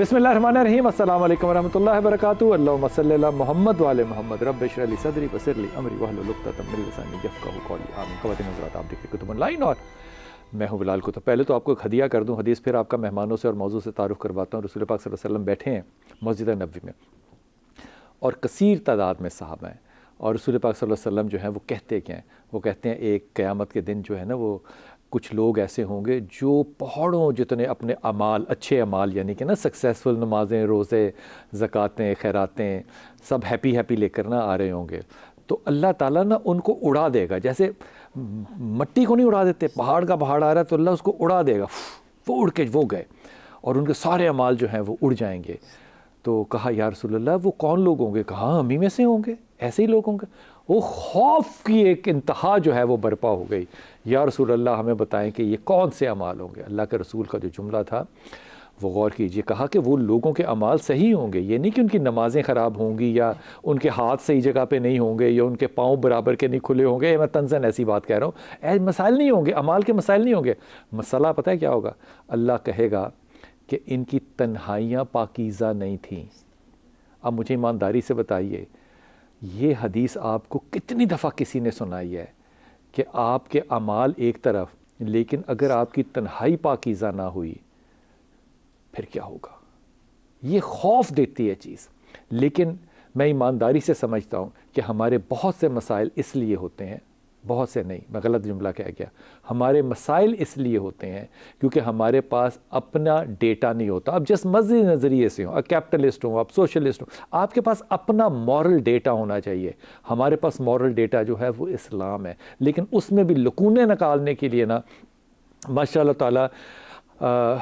بسم اللہ الرحمن الرحیم، السلام علیکم ورحمۃ اللہ وبرکاتہ۔ اللہم صلی علی محمد وعلی محمد، رب اشرح لی صدری ویسر لی امری واحلل عقدۃ من لسانی یفقہوا قولی، آمین۔ خواتین حضرات، آپ دیکھ رہے کتب آن لائن اور میں ہوں بلال کتب۔ پہلے تو آپ کو ایک ہدیہ کر دوں حدیث، پھر آپ کا مہمانوں سے اور موضوع سے تعارف کرواتا ہوں۔ رسول پاک صلی اللہ علیہ وسلم بیٹھے ہیں مسجد نبوی میں اور کثیر تعداد میں صحابہ ہیں، اور رسول پاک صلی اللہ علیہ وسلم جو ہیں وہ کہتے کیا ہیں؟ وہ کہتے ہیں ایک قیامت کے دن جو ہے نا، وہ کچھ لوگ ایسے ہوں گے جو پہاڑوں جتنے اپنے اعمال، اچھے اعمال یعنی کہ نا سکسیسفل نمازیں، روزے، زکوٰتیں، خیراتیں سب ہیپی لے کر نہ آ رہے ہوں گے، تو اللہ تعالیٰ نا ان کو اڑا دے گا۔ جیسے مٹی کو نہیں اڑا دیتے، پہاڑ کا پہاڑ آ رہا ہے تو اللہ اس کو اڑا دے گا، وہ اڑ کے وہ گئے اور ان کے سارے اعمال جو ہیں وہ اڑ جائیں گے۔ تو کہا یا رسول اللہ وہ کون لوگ ہوں گے؟ کہا ہم ہی میں سے ہوں گے، ایسے ہی لوگ ہوں گے۔ وہ خوف کی ایک انتہا جو ہے وہ برپا ہو گئی، یا رسول اللہ ہمیں بتائیں کہ یہ کون سے اعمال ہوں گے؟ اللہ کے رسول کا جو جملہ تھا وہ غور کیجئے، کہا کہ وہ لوگوں کے اعمال صحیح ہوں گے، یہ نہیں کہ ان کی نمازیں خراب ہوں گی یا ان کے ہاتھ صحیح جگہ پہ نہیں ہوں گے یا ان کے پاؤں برابر کے نہیں کھلے ہوں گے، میں طنزاً ایسی بات کہہ رہا ہوں، مسائل نہیں ہوں گے، اعمال کے مسائل نہیں ہوں گے۔ مسئلہ پتہ ہے کیا ہوگا؟ اللہ کہے گا کہ ان کی تنہائیاں پاکیزہ نہیں تھیں۔ اب مجھے ایمانداری سے بتائیے، یہ حدیث آپ کو کتنی دفعہ کسی نے سنائی ہے کہ آپ کے اعمال ایک طرف، لیکن اگر آپ کی تنہائی پاکیزہ نہ ہوئی پھر کیا ہوگا؟ یہ خوف دیتی ہے چیز۔ لیکن میں ایمانداری سے سمجھتا ہوں کہ ہمارے بہت سے مسائل اس لیے ہوتے ہیں، بہت سے نہیں، میں غلط جملہ کہہ گیا، ہمارے مسائل اس لیے ہوتے ہیں کیونکہ ہمارے پاس اپنا ڈیٹا نہیں ہوتا۔ اب جس مذہبی نظریے سے ہوں، آپ کیپٹلسٹ ہوں، آپ سوشلسٹ ہوں، آپ کے پاس اپنا مورل ڈیٹا ہونا چاہیے۔ ہمارے پاس مورل ڈیٹا جو ہے وہ اسلام ہے، لیکن اس میں بھی لکونے نکالنے کے لیے نا ماشاء اللہ تعالیٰ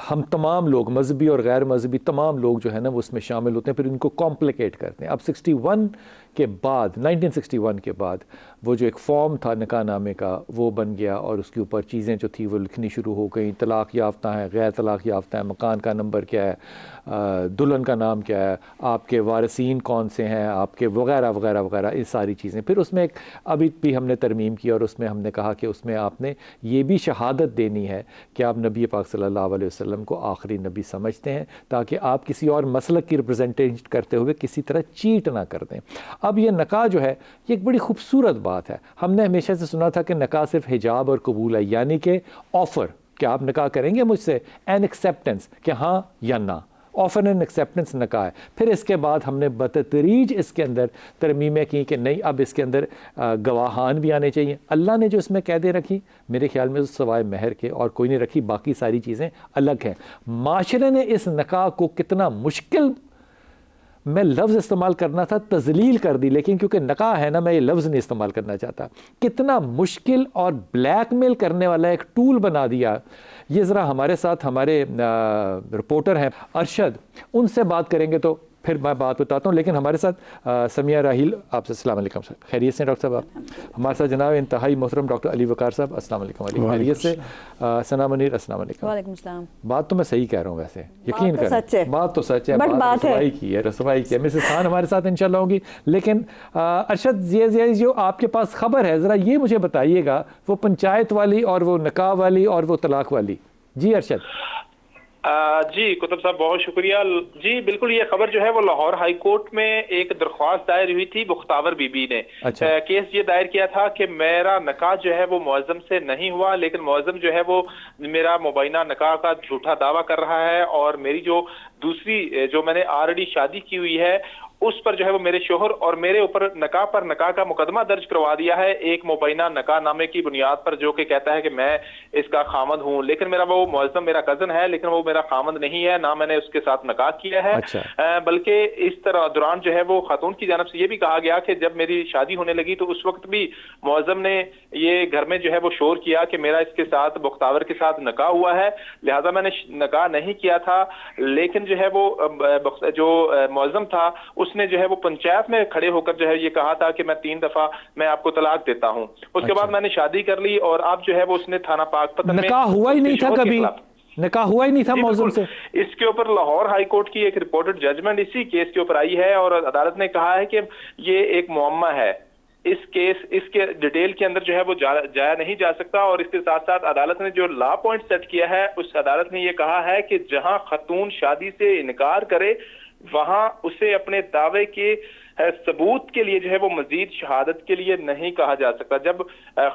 ہم تمام لوگ، مذہبی اور غیر مذہبی تمام لوگ جو ہے نا وہ اس میں شامل ہوتے ہیں، پھر ان کو کمپلیکیٹ کرتے ہیں۔ اب 1961 کے بعد وہ جو ایک فارم تھا نکاح نامے کا وہ بن گیا، اور اس کے اوپر چیزیں جو تھی وہ لکھنی شروع ہو گئیں، طلاق یافتہ ہیں، غیر طلاق یافتہ ہیں، مکان کا نمبر کیا ہے، دلہن کا نام کیا ہے، آپ کے وارثین کون سے ہیں، آپ کے وغیرہ وغیرہ وغیرہ، یہ ساری چیزیں۔ پھر اس میں ایک ابھی بھی ہم نے ترمیم کی، اور اس میں ہم نے کہا کہ اس میں آپ نے یہ بھی شہادت دینی ہے کہ آپ نبی پاک صلی اللہ علیہ وسلم کو آخری نبی سمجھتے ہیں، تاکہ آپ کسی اور مسلک کی ریپرزنٹیشن کرتے ہوئے کسی طرح چیٹ نہ کر دیں۔ اب یہ نکاح جو ہے یہ ایک بڑی خوبصورت بات ہے۔ ہم نے ہمیشہ سے سنا تھا کہ نکاح صرف حجاب اور قبول ہے، یعنی کہ آفر کہ آپ نکاح کریں گے مجھ سے، این ایکسیپٹنس کہ ہاں یا نہ، آفر اینڈ ایکسیپٹنس نکاح ہے۔ پھر اس کے بعد ہم نے بتدریج اس کے اندر ترمیمیں کی کہ نہیں، اب اس کے اندر گواہان بھی آنے چاہیے۔ اللہ نے جو اس میں قیدیں رکھی میرے خیال میں سوائے مہر کے اور کوئی نہیں رکھی، باقی ساری چیزیں الگ ہیں۔ معاشرے نے اس نکاح کو کتنا مشکل، میں لفظ استعمال کرنا تھا تذلیل کر دی، لیکن کیونکہ نکاح ہے نا میں یہ لفظ نہیں استعمال کرنا چاہتا، کتنا مشکل اور بلیک میل کرنے والا ایک ٹول بنا دیا۔ یہ ذرا ہمارے ساتھ ہمارے رپورٹر ہیں ارشد، ان سے بات کریں گے تو پھر میں بات بتاتا ہوں، لیکن ہمارے ساتھ سمیہ راحیل، آپ سے السلام علیکم سر، خیریت سے ڈاکٹر صاحب؟ آپ ہمارے ساتھ جناب انتہائی محترم ڈاکٹر علی وقار صاحب، السلام علیکم۔ علی خیریت سے؟ ثنا منیر، السلام علیکم۔ وعلیکم السلام۔ بات تو میں صحیح کہہ رہا ہوں، ویسے یقین کریں بات تو سچ ہے، بات رسوائی کی ہے، رسوائی کی ہے۔ مسز خان ہمارے ساتھ انشاءاللہ ہوں گی، لیکن ارشد یہ جو آپ کے پاس خبر ہے ذرا یہ مجھے بتائیے گا، وہ پنچایت والی اور وہ نکاح والی اور وہ طلاق والی۔ جی ارشد۔ جی کتب صاحب بہت شکریہ۔ جی بالکل، یہ خبر جو ہے وہ لاہور ہائی کورٹ میں ایک درخواست دائر ہوئی تھی بختاور بی بی نے۔ کیس یہ دائر کیا تھا کہ میرا نکاح جو ہے وہ معظم سے نہیں ہوا، لیکن معظم جو ہے وہ میرا مبینہ نکاح کا جھوٹا دعویٰ کر رہا ہے، اور میری جو دوسری جو میں نے آلریڈی شادی کی ہوئی ہے اس پر جو ہے وہ میرے شوہر اور میرے اوپر نکاح پر نکاح کا مقدمہ درج کروا دیا ہے، ایک مبینہ نکاح نامے کی بنیاد پر، جو کہ کہتا ہے کہ میں اس کا خامند ہوں، لیکن میرا وہ معظم میرا کزن ہے، لیکن وہ میرا خامند نہیں ہے، نہ میں نے اس کے ساتھ نکاح کیا ہے۔ بلکہ اس طرح دوران جو ہے وہ خاتون کی جانب سے یہ بھی کہا گیا کہ جب میری شادی ہونے لگی تو اس وقت بھی معظم نے یہ گھر میں جو ہے وہ شور کیا کہ میرا اس کے ساتھ بختاور کے ساتھ نکاح ہوا ہے، لہٰذا میں نے نکاح نہیں کیا تھا۔ لیکن جو ہے وہ جو معظم تھا اس نے جو ہے وہ پنچایت میں کھڑے ہو کر جو ہے یہ کہا تھا کہ میں 3 دفعہ میں آپ کو طلاق دیتا ہوں۔ اس کے بعد میں نے شادی کر لی، اور اب جو ہے وہ اس نے تھانہ پاک پتن میں نکاح ہوا ہی نہیں تھا، کبھی نکاح ہوا ہی نہیں تھا معظم سے۔ اس کے اوپر لاہور ہائی کورٹ کی ایک رپورٹڈ ججمنٹ اسی کیس کے اوپر آئی ہے، اور عدالت نے کہا ہے کہ یہ ایک معمہ ہے، اس کے ڈیٹیل کے اندر جو ہے وہ جایا نہیں جا سکتا. اور اس کے ساتھ ساتھ عدالت نے جو لا پوائنٹ سیٹ کیا ہے, اس عدالت نے یہ کہا ہے کہ جہاں خاتون شادی سے انکار کرے وہاں اسے اپنے دعوے کے ثبوت کے لیے جو ہے وہ مزید شہادت کے لیے نہیں کہا جا سکتا. جب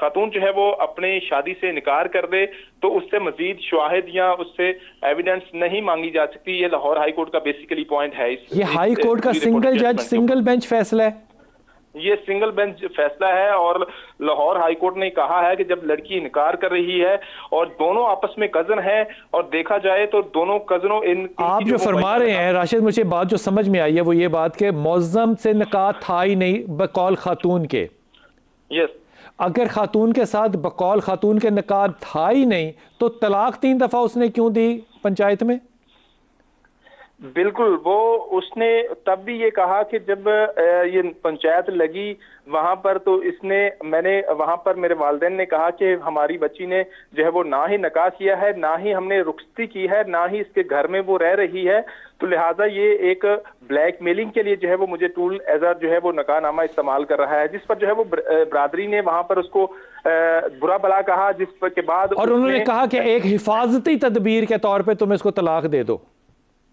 خاتون جو ہے وہ اپنی شادی سے انکار کر دے تو اس سے مزید شواہد یا اس سے ایویڈنس نہیں مانگی جا سکتی. یہ لاہور ہائی کورٹ کا بیسیکلی پوائنٹ ہے. یہ ہائی کورٹ کا سنگل جج سنگل بینچ فیصلہ ہے, یہ سنگل بینچ فیصلہ ہے. اور لاہور ہائی کورٹ نے کہا ہے کہ جب لڑکی انکار کر رہی ہے اور دونوں آپس میں کزن ہیں, اور دیکھا جائے تو دونوں کزنوں آپ جو فرما رہے ہیں راشد, مجھے بات جو سمجھ میں آئی ہے وہ یہ بات کہ معظم سے نکاح تھا ہی نہیں بقول خاتون کے. یس, اگر خاتون کے ساتھ بقول خاتون کے نکاح تھا ہی نہیں تو طلاق 3 دفعہ اس نے کیوں دی پنچایت میں؟ بالکل, وہ اس نے تب بھی یہ کہا کہ جب یہ پنچایت لگی وہاں پر تو میں نے وہاں پر میرے والدین نے کہا کہ ہماری بچی نے جو ہے وہ نہ ہی نکاح کیا ہے, نہ ہی ہم نے رخصتی کی ہے, نہ ہی اس کے گھر میں وہ رہ رہی ہے, تو لہٰذا یہ ایک بلیک میلنگ کے لیے جو ہے وہ مجھے ٹول ایز جو ہے وہ نکاح نامہ استعمال کر رہا ہے, جس پر جو ہے وہ برادری نے وہاں پر اس کو برا بلا کہا, جس پر کے بعد اور انہوں نے کہا کہ ایک حفاظتی تدبیر کے طور پہ تم اس کو طلاق دے دو.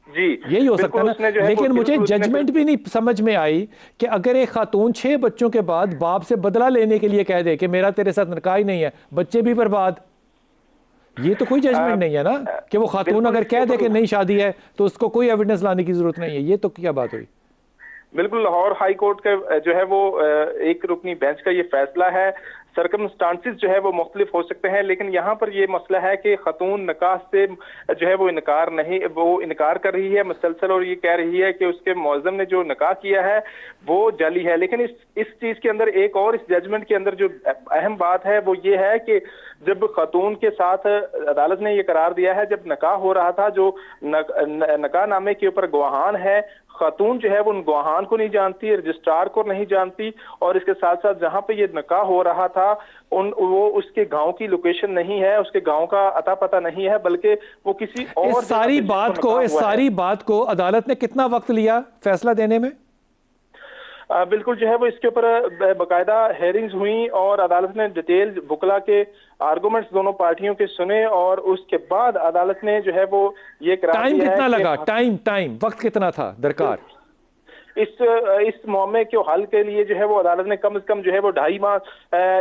جی یہی ہو سکتا ہے نا, لیکن مجھے ججمنٹ بھی نہیں سمجھ میں آئی کہ اگر ایک خاتون 6 بچوں کے بعد باپ سے بدلہ لینے کے لیے کہہ دے کہ میرا تیرے ساتھ نکاح ہی نہیں ہے, بچے بھی برباد, یہ تو کوئی ججمنٹ نہیں ہے نا کہ وہ خاتون اگر کہہ دے کہ نہیں شادی ہے تو اس کو کوئی ایویڈنس لانے کی ضرورت نہیں ہے. یہ تو کیا بات ہوئی؟ بالکل, لاہور ہائی کورٹ کا جو ہے وہ ایک رکنی بینچ کا یہ فیصلہ ہے. سرکمسٹانسز جو ہے وہ مختلف ہو سکتے ہیں, لیکن یہاں پر یہ مسئلہ ہے کہ خاتون نکاح سے جو ہے وہ انکار کر رہی ہے مسلسل, اور یہ کہہ رہی ہے کہ اس کے معظم نے جو نکاح کیا ہے وہ جعلی ہے. لیکن اس چیز کے اندر ایک اور اس ججمنٹ کے اندر جو اہم بات ہے وہ یہ ہے کہ جب خاتون کے ساتھ عدالت نے یہ قرار دیا ہے, جب نکاح ہو رہا تھا, جو نکاح نامے کے اوپر گواہان ہے, خاتون جو ہے وہ ان گواہان کو نہیں جانتی, رجسٹرار کو نہیں جانتی, اور اس کے ساتھ ساتھ جہاں پہ یہ نکاح ہو رہا تھا وہ اس کے گاؤں کی لوکیشن نہیں ہے, اس کے گاؤں کا اتا پتہ نہیں ہے, بلکہ وہ کسی اور اس ساری بات کو عدالت نے کتنا وقت لیا فیصلہ دینے میں؟ بالکل, جو ہے وہ اس کے اوپر باقاعدہ ہیئرنگز ہوئیں اور عدالت نے ڈیٹیل وکلا کے آرگومنٹس دونوں پارٹیوں کے سنے, اور اس کے بعد عدالت نے جو ہے وہ یہ قرار دیا ہے. ٹائم کتنا لگا؟ ٹائم وقت کتنا تھا درکار اس معاملے کے حل کے لیے؟ جو ہے وہ عدالت نے کم از کم جو ہے وہ 2.5 ماہ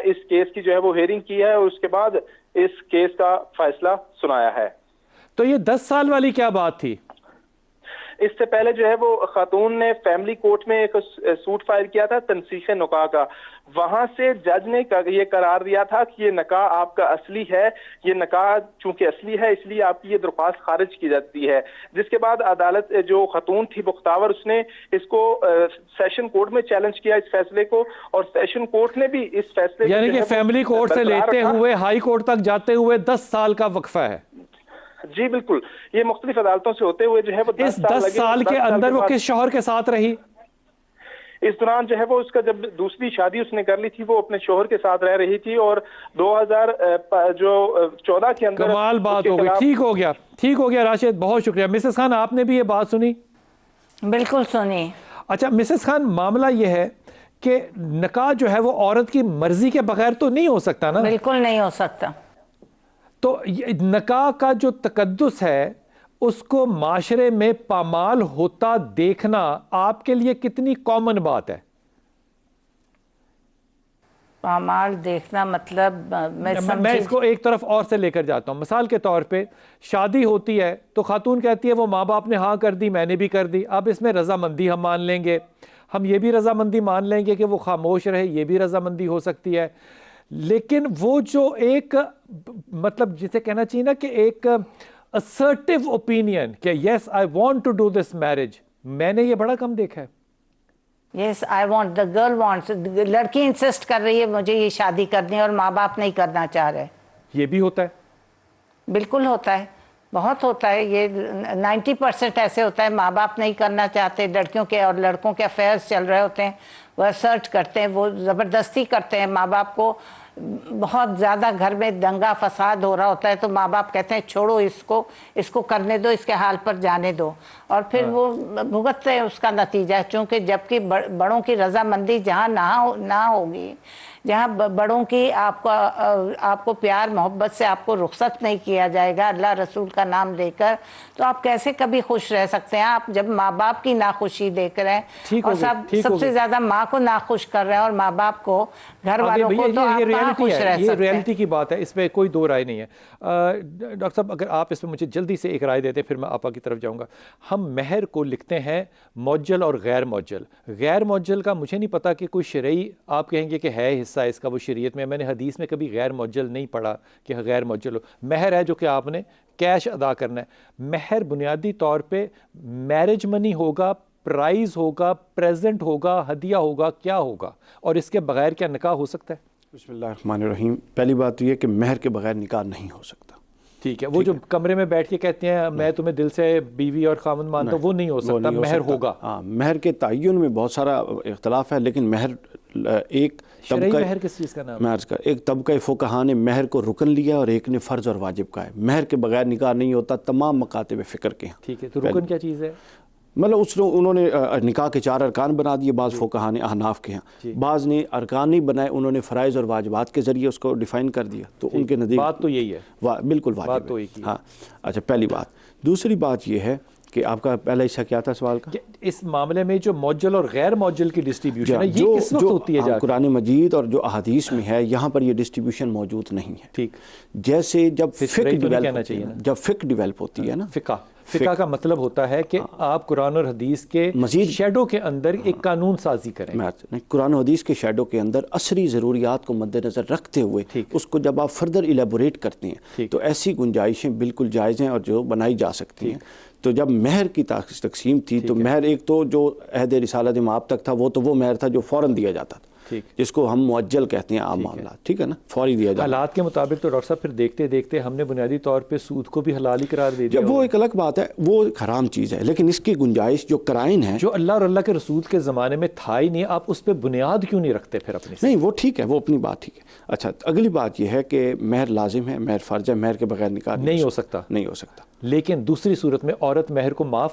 اس کیس کی جو ہے وہ ہیئرنگ کی ہے, اور اس کے بعد اس کیس کا فیصلہ سنایا ہے. تو یہ 10 سال والی کیا بات تھی؟ اس سے پہلے جو ہے وہ خاتون نے فیملی کورٹ میں ایک سوٹ فائل کیا تھا تنسیخ نکاح کا, وہاں سے جج نے یہ قرار دیا تھا کہ یہ نکاح آپ کا اصلی ہے, یہ نکاح چونکہ اصلی ہے اس لیے آپ کی یہ درخواست خارج کی جاتی ہے. جس کے بعد عدالت جو خاتون تھی بختاور, اس نے اس کو سیشن کورٹ میں چیلنج کیا اس فیصلے کو, اور سیشن کورٹ نے بھی اس فیصلے یعنی کہ فیملی کورٹ سے لیتے ہوئے ہائی کورٹ تک جاتے ہوئے 10 سال کا وقفہ ہے. جی بالکل, یہ مختلف عدالتوں سے ہوتے ہوئے جو ہے وہ 10 سال کے اندر وہ کس شوہر کے ساتھ رہی؟ اس دوران جو ہے وہ اس کا جب دوسری شادی اس نے کر لی تھی وہ اپنے شوہر کے ساتھ رہ رہی تھی, اور 2014 کے اندر کمال بات ہو گئی. ٹھیک ہو گیا راشد, بہت شکریہ. مسز خان, آپ نے بھی یہ بات سنی؟ بالکل سنی. اچھا مسز خان, معاملہ یہ ہے کہ نکاح جو ہے وہ عورت کی مرضی کے بغیر تو نہیں ہو سکتا نا؟ بالکل نہیں ہو سکتا. تو نکاح کا جو تقدس ہے اس کو معاشرے میں پامال ہوتا دیکھنا آپ کے لیے کتنی کامن بات ہے؟ پامال دیکھنا مطلب میں اس کو ایک طرف اور سے لے کر جاتا ہوں. مثال کے طور پہ شادی ہوتی ہے تو خاتون کہتی ہے وہ ماں باپ نے ہاں کر دی, میں نے بھی کر دی, اب اس میں رضامندی ہم مان لیں گے, ہم یہ بھی رضامندی مان لیں گے کہ وہ خاموش رہے, یہ بھی رضامندی ہو سکتی ہے. لیکن وہ جو ایک مطلب جسے کہنا چاہیے نا کہ ایک assertive opinion کہ yes I want to do this marriage, میں نے یہ بڑا کم دیکھا ہے. yes I want, the girl wants, لڑکی انسسٹ کر رہی ہے مجھے یہ شادی کرنی ہے اور ماں باپ نہیں کرنا چاہ رہے. یہ بھی ہوتا ہے؟ بالکل ہوتا ہے, بہت ہوتا ہے. یہ 90% ایسے ہوتا ہے ماں باپ نہیں کرنا چاہتے, لڑکیوں کے اور لڑکوں کے افیئرز چل رہے ہوتے ہیں, وہ اسرٹ کرتے ہیں, وہ زبردستی کرتے ہیں ماں باپ کو. بہت زیادہ گھر میں دنگا فساد ہو رہا ہوتا ہے تو ماں باپ کہتے ہیں چھوڑو اس کو کرنے دو, اس کے حال پر جانے دو, اور پھر وہ بھگتتے ہیں اس کا نتیجہ. چونکہ جبکہ بڑوں کی رضامندی جہاں نہ ہوگی, جہاں بڑوں کی آپ کو پیار محبت سے آپ کو رخصت نہیں کیا جائے گا اللہ رسول کا نام لے کر, تو آپ کیسے کبھی خوش رہ سکتے ہیں؟ آپ جب ماں باپ کی ناخوشی دیکھ رہے ہیں اور سب سے زیادہ ماں کو ناخوش کر رہے ہیں اور ماں باپ کو, گھر والوں کو, تو آپ کہاں خوش رہ سکتے ہیں؟ یہ ریئلٹی کی بات ہے, اس پہ کوئی دو رائے نہیں ہے. ڈاکٹر صاحب اگر آپ اس پہ مجھے جلدی سے ایک رائے دیتے پھر میں آپا کی طرف جاؤں گا. ہم مہر کو لکھتے ہیں معجل اور غیر معجل. غیر معجل کا مجھے نہیں پتا کہ کوئی شرعی آپ کہیں گے کہ ہے حصہ اس کا وہ شریعت میں نے حدیث میں کبھی غیر معجل نہیں پڑھا کہ غیر معجل ہو. مہر ہے جو کہ آپ نے کیش ادا کرنا ہے. مہر بنیادی طور پہ میرج منی ہوگا, پرائز ہوگا, پریزنٹ ہوگا, ہدیہ ہوگا, کیا ہوگا, اور اس کے بغیر کیا نکاح ہو سکتا ہے؟ بسم اللہ الرحمن الرحیم. پہلی بات تو یہ کہ مہر کے بغیر نکاح نہیں ہو سکتا. ٹھیک ہے, وہ جو کمرے میں بیٹھ کے کہتے ہیں میں تمہیں دل سے بیوی اور خامند مانتا ہوں, وہ نہیں ہو سکتا, مہر ہوگا. ہاں, مہر کے تعین میں بہت سارا اختلاف ہے, لیکن مہر ایک شرعی مہر کس چیز کا نام ہے؟ ایک طبقہ فقہا نے مہر کو رکن لیا اور ایک نے فرض اور واجب کا ہے. مہر کے بغیر نکاح نہیں ہوتا تمام مکاتب فکر کے ہیں. ٹھیک ہے, تو رکن کیا چیز ہے؟ مطلب انہوں نے نکاح کے 4 ارکان بنا دیے, بعض فقہا نے احناف کے ہیں, بعض نے ارکان نہیں بنائے, انہوں نے فرائض اور واجبات کے ذریعے اس کو ڈیفائن کر دیا. تو ان کے نزدیک بات تو یہی ہے, بالکل واجب ہے. ہاں اچھا, پہلی بات. دوسری بات یہ ہے کہ آپ کا پہلا حصہ کیا تھا سوال کا؟ اس معاملے میں جو معجل اور غیر معجل کی ڈسٹریبیوشن ہے یہ کس وقت ہوتی ہے؟ قرآن مجید اور جو احادیث میں ہے یہاں پر یہ ڈسٹریبیوشن موجود نہیں ہے. ٹھیک, جیسے جب فقہ ڈیولپ ہوتی ہے نا, فقہ کا مطلب ہوتا ہے کہ آپ قرآن اور حدیث کے شیڈو کے اندر ایک قانون سازی کریں. قرآن و حدیث کے شیڈو کے اندر عصری ضروریات کو مد نظر رکھتے ہوئے اس کو جب آپ فردر ایلیبوریٹ کرتے ہیں تو ایسی گنجائشیں بالکل جائز ہیں اور جو بنائی جا سکتی ہیں. تو جب مہر کی تقسیم تھی تو مہر ایک تو جو عہد رسالت مآب تک تھا وہ مہر تھا جو فوراً دیا جاتا تھا, جس کو ہم معجل کہتے ہیں عام معاملات. ٹھیک ہے نا, فوری دیا جاتا. حالات کے مطابق تو ڈاکٹر صاحب پھر دیکھتے دیکھتے ہم نے بنیادی طور پہ سود کو بھی حلال ہی قرار دے دیا. وہ ایک الگ بات ہے, وہ ایک حرام چیز ہے, لیکن اس کی گنجائش جو قرائن ہے جو اللہ اور اللہ کے رسول کے زمانے میں تھا ہی نہیں, آپ اس پہ بنیاد کیوں نہیں رکھتے پھر اپنی؟ نہیں وہ ٹھیک ہے, وہ اپنی بات ٹھیک ہے. اچھا, اگلی بات یہ ہے کہ مہر لازم ہے, مہر فرض ہے, مہر کے بغیر نکاح نہیں ہو سکتا. نہیں ہو سکتا. لیکن دوسری صورت میں عورت مہر کو معاف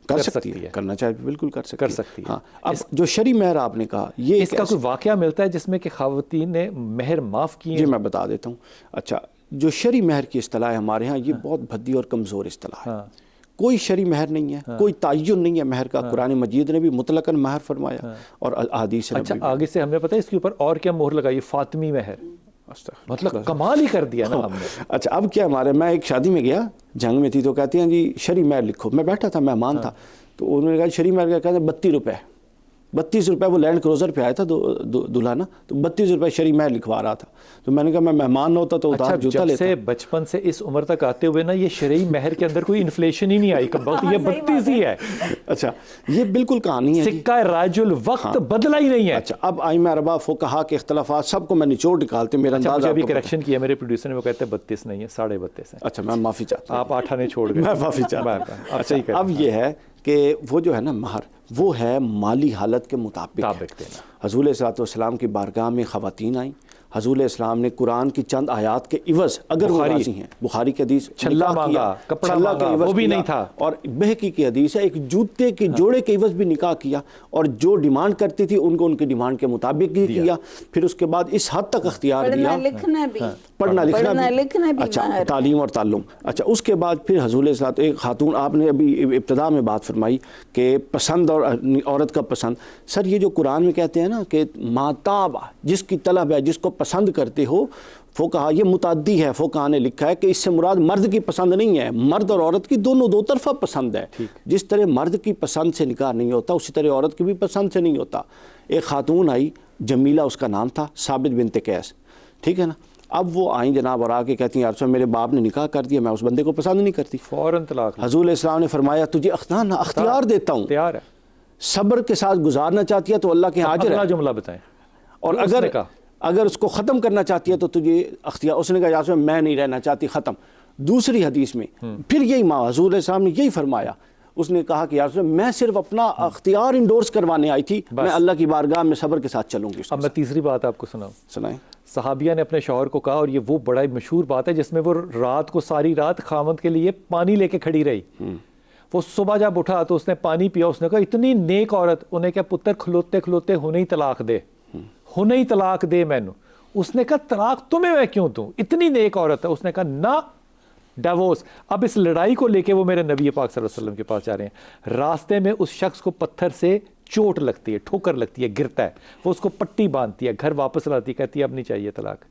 کر سکتی ہے, کرنا چاہے بالکل کر سکتی ہے. ہاں, اب جو شرعی مہر آپ نے کہا, یہ اس کا کوئی واقعہ ملتا ہے جس میں کہ خواتین نے مہر معاف کی؟ جی میں بتا دیتا ہوں. اچھا, جو شرعی مہر کی اصطلاح ہے ہمارے ہاں یہ بہت بھدی اور کمزور اصطلاح ہے. کوئی شرعی مہر نہیں ہے, کوئی تعین نہیں ہے مہر کا. قرآن مجید نے بھی مطلقاً مہر فرمایا اور احادیث نے. اچھا, آگے سے ہمیں پتہ ہے اس کے اوپر اور کیا مہر لگائی؟ فاطمی مہر. مطلب کمال ہی کر دیا نا ہم نے. اچھا, اب کیا ہمارے, میں ایک شادی میں گیا, جنگ میں تھی, تو کہتے ہیں جی شرعی مہر لکھو. میں بیٹھا تھا, مہمان تھا, تو انہوں نے کہا شرعی مہر کا, کہتے ہیں 32 روپے. 32 روپے, وہ لینڈ کروزر پہ آیا تھا دلہا نا, تو 32 روپے شرعی مہر لکھوا رہا تھا. تو میں نے کہا میں مہمان نہ ہوتا تو ادھار جوتا لیتا. جب سے بچپن سے اس عمر تک آتے ہوئے نا یہ شرعی مہر کے اندر کوئی انفلیشن ہی نہیں آئی, یہ 32 ہی ہے. اچھا, یہ بالکل کہانی ہے, سکہ راج الوقت بدلا ہی نہیں ہے. اچھا, اب ائمہ اربعہ فقہا کے اختلافات سب کو میں نچوڑ نکالتے, میرا انداز ابھی کریکشن کیا میرے پروڈیوسر نے, وہ کہتے ہیں 32 نہیں ہے, 32.5 ہے. اچھا, میں معافی چاہتا ہوں, آپ 8 آنے چھوڑ گئے. میں معافی چاہتا ہوں. اب یہ ہے کہ وہ جو ہے نا مہر, وہ ہے مالی حالت کے مطابق دینا. حضور علیہ السلام کی بارگاہ میں خواتین آئیں, حضور علیہ السلام نے قرآن کی چند آیات کے عوض, اگر وہ راضی ہیں, بخاری کی حدیث, چھلا مانگا, کپڑا مانگا, وہ بھی نہیں تھا, اور بہقی کی حدیث ہے ایک جوتے کے جوڑے کے عوض بھی نکاح کیا, اور جو ڈیمانڈ کرتی تھی ان کو ان کی ڈیمانڈ کے مطابق ہی کیا. پھر اس کے بعد اس حد تک اختیار دیا, پڑھنا لکھنا بھی, اچھا تعلیم اور تعلم. اچھا, اس کے بعد پھر حضور علیہ السلام, ایک خاتون, آپ نے ابھی ابتدا میں بات فرمائی کہ پسند اور عورت کا پسند. سر یہ جو قرآن میں کہتے ہیں نا کہ ماتابہ, جس کی طلب ہے, جس کو پسند کرتے ہو, فقہا یہ متعدی ہے, فقہا نے لکھا ہے کہ اس سے مراد مرد کی پسند نہیں ہے, مرد اور عورت کی دونوں دو طرفہ پسند ہے. جس طرح مرد کی پسند سے نکاح نہیں ہوتا اسی طرح عورت کی بھی پسند سے نہیں ہوتا. ایک خاتون آئی, جمیلہ اس کا نام تھا, ثابت بنت قیس, ٹھیک ہے نا. اب وہ آئیں جناب اور آ کے کہتی ہیں یار میرے باپ نے نکاح کر دیا, میں اس بندے کو پسند نہیں کرتی, فوراً طلاق. حضور علیہ السلام نے فرمایا تجھے اختیار دیتا ہوں, صبر کے ساتھ گزارنا چاہتی ہے تو اللہ کے حاضر ہے. جملہ بتائیں, اور اگر اس کو ختم کرنا چاہتی ہے تو تجھے اختیار. اس نے کہا یار میں نہیں رہنا چاہتی, ختم. دوسری حدیث میں پھر یہی حضور علیہ السلام نے یہی فرمایا, اس نے کہا کہ یا رسول اللہ میں صرف اپنا اختیار انڈورس کروانے آئی تھی, میں اللہ کی بارگاہ میں صبر کے ساتھ چلوں گی. اب میں تیسری بات آپ کو سناؤں. سنائیں. صحابیہ نے اپنے شوہر کو کہا, اور یہ وہ بڑا مشہور بات ہے جس میں وہ رات کو ساری رات خامند کے لیے پانی لے کے کھڑی رہی. وہ صبح جب اٹھا تو اس نے پانی پیا, اس نے کہا اتنی نیک عورت, انہیں کہا پتر کھلوتے کھلوتے ہنے ہی طلاق دے, ہنے ہی طلاق دے مینوں. اس نے کہا طلاق تمہیں میں کیوں دوں, اتنی نیک عورت ہے. اس نے کہا نہ, ڈیورس. اب اس لڑائی کو لے کے وہ میرے نبی پاک صلی اللہ علیہ وسلم کے پاس جا رہے ہیں. راستے میں اس شخص کو پتھر سے چوٹ لگتی ہے, ٹھوکر لگتی ہے, گرتا ہے. وہ اس کو پٹی باندھتی ہے, گھر واپس لاتی ہے, کہتی ہے اب نہیں چاہیے طلاق.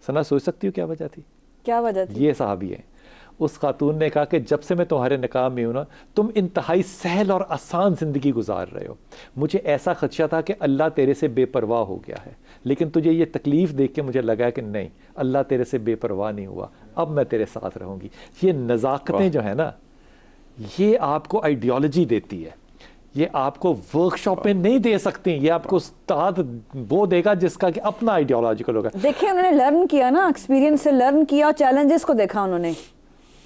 سنا سوچ سکتی ہو کیا وجہ تھی؟ کیا وجہ تھی؟ یہ صحابی ہیں. اس خاتون نے کہا کہ جب سے میں تمہارے نکاح میں ہوں نا, تم انتہائی سہل اور آسان زندگی گزار رہے ہو. مجھے ایسا خدشہ تھا کہ اللہ تیرے سے بے پرواہ ہو گیا ہے, لیکن تجھے یہ تکلیف دیکھ کے مجھے لگا کہ نہیں, اللہ تیرے سے بے پرواہ نہیں ہوا, اب میں تیرے ساتھ رہوں گی. یہ نزاکتیں جو ہیں نا, یہ آپ کو آئیڈیالوجی دیتی ہے, یہ آپ کو ورک شاپ میں نہیں دے سکتی. یہ آپ کو استاد وہ دے گا جس کا کہ اپنا آئیڈیالوجیکل ہوگا. دیکھیں انہوں نے لرن کیا نا, ایکسپیرینس سے لرن کیا, چیلنجز کو دیکھا انہوں نے.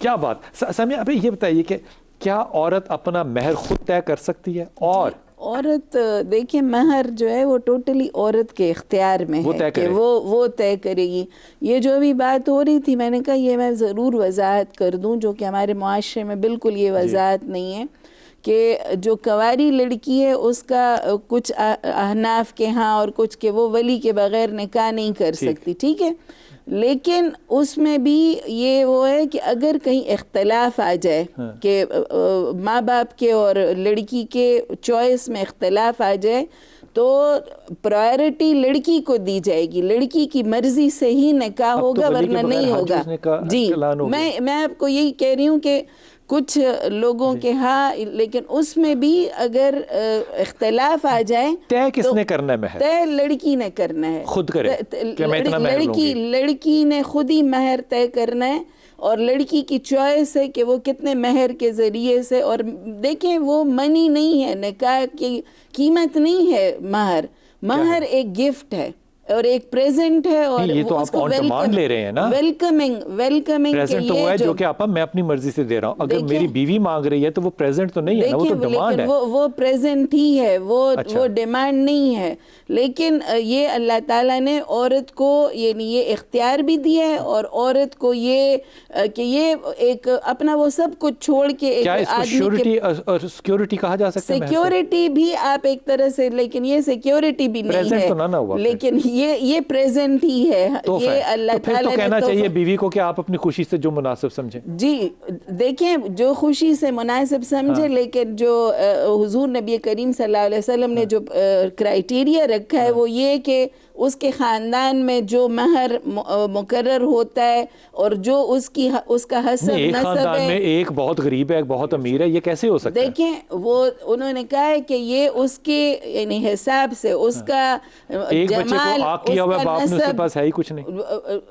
کیا بات. سمیہ ابھی یہ بتائیے کہ کیا عورت اپنا مہر خود طے کر سکتی ہے؟ اور عورت دیکھیں مہر جو ہے وہ ٹوٹلی عورت کے اختیار میں ہے کہ وہ طے کرے گی. یہ جو بھی بات ہو رہی تھی, میں نے کہا یہ میں ضرور وضاحت کر دوں, جو کہ ہمارے معاشرے میں بالکل یہ وضاحت نہیں ہے کہ جو کنواری لڑکی ہے اس کا کچھ احناف کے ہاں اور کچھ کہ وہ ولی کے بغیر نکاح نہیں کر سکتی, ٹھیک ہے. لیکن اس میں بھی یہ وہ ہے کہ اگر کہیں اختلاف آ جائے کہ ماں باپ کے اور لڑکی کے چوائس میں اختلاف آ جائے تو پرائرٹی لڑکی کو دی جائے گی, لڑکی کی مرضی سے ہی نکاح ہوگا ورنہ نہیں ہوگا. جی میں آپ کو یہی کہہ رہی ہوں کہ کچھ لوگوں کے ہاں, لیکن اس میں بھی اگر اختلاف آ جائے طے کس نے کرنا ہے مہر؟ طے لڑکی نے کرنا ہے, خود کرے کہ میں اتنا مہر لوں گی. لڑکی نے خود ہی مہر طے کرنا ہے, اور لڑکی کی چوائس ہے کہ وہ کتنے مہر کے ذریعے سے. اور دیکھیں وہ منی نہیں ہے, نکاح کی قیمت نہیں ہے مہر. مہر ایک گفٹ ہے اور ایک پریزنٹ ہے, اور یہ تو آپ آن ڈیمانڈ لے رہے ہیں نا. ویلکمنگ پریزنٹ تو وہ ہے جو کہ آپ میں اپنی مرضی سے دے رہا ہوں. اگر میری بیوی مانگ رہی ہے تو وہ پریزنٹ تو نہیں ہے نا, وہ تو ڈیمانڈ ہے. وہ پریزنٹ ہی ہے, وہ ڈیمانڈ نہیں ہے. لیکن یہ اللہ تعالیٰ نے عورت کو یعنی یہ اختیار بھی دیا ہے, اور عورت کو یہ کہ یہ ایک اپنا وہ سب کچھ چھوڑ کے کیا اس کو شیورٹی اور سیکیورٹی کہا جا سکتا ہے؟ سیکیورٹی بھی آپ ایک طرح سے, لیکن یہ سیکیورٹی بھی نہیں ہے, لیکن یہ پریزنٹ ہی ہے. یہ اللہ تعالیٰ نے کہنا چاہیے بیوی کو کہ آپ اپنی خوشی سے جو مناسب سمجھیں. جی دیکھیں جو خوشی سے مناسب سمجھیں, لیکن جو حضور نبی کریم صلی اللہ علیہ وسلم نے جو کرائیٹیریا رکھا ہے وہ یہ کہ اس کے خاندان میں جو مہر مقرر ہوتا ہے اور جو اس کا حسب نسب خاندان ہے, میں ایک بہت غریب ہے ایک بہت امیر ہے, یہ کیسے ہو سکتا ہے؟ دیکھیں وہ انہوں نے کہا ہے کہ یہ اس کے یعنی حساب سے اس کا ایک بچے کو آگ کیا ہوا باپ نے, اس کے پاس ہے ہی کچھ نہیں.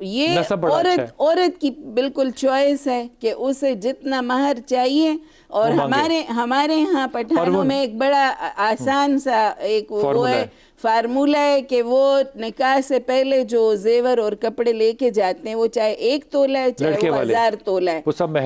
یہ عورت کی بالکل چوائس ہے کہ اسے جتنا مہر چاہیے. اور ہمارے ہاں پٹھانوں میں ایک بڑا آسان سا ایک وہ ہے فارمولہ ہے کہ وہ نکاح سے پہلے جو زیور اور کپڑے لے کے جاتے ہیں, وہ چاہے 1 تولہ ہے چاہے وہ 1000 تولہ ہے,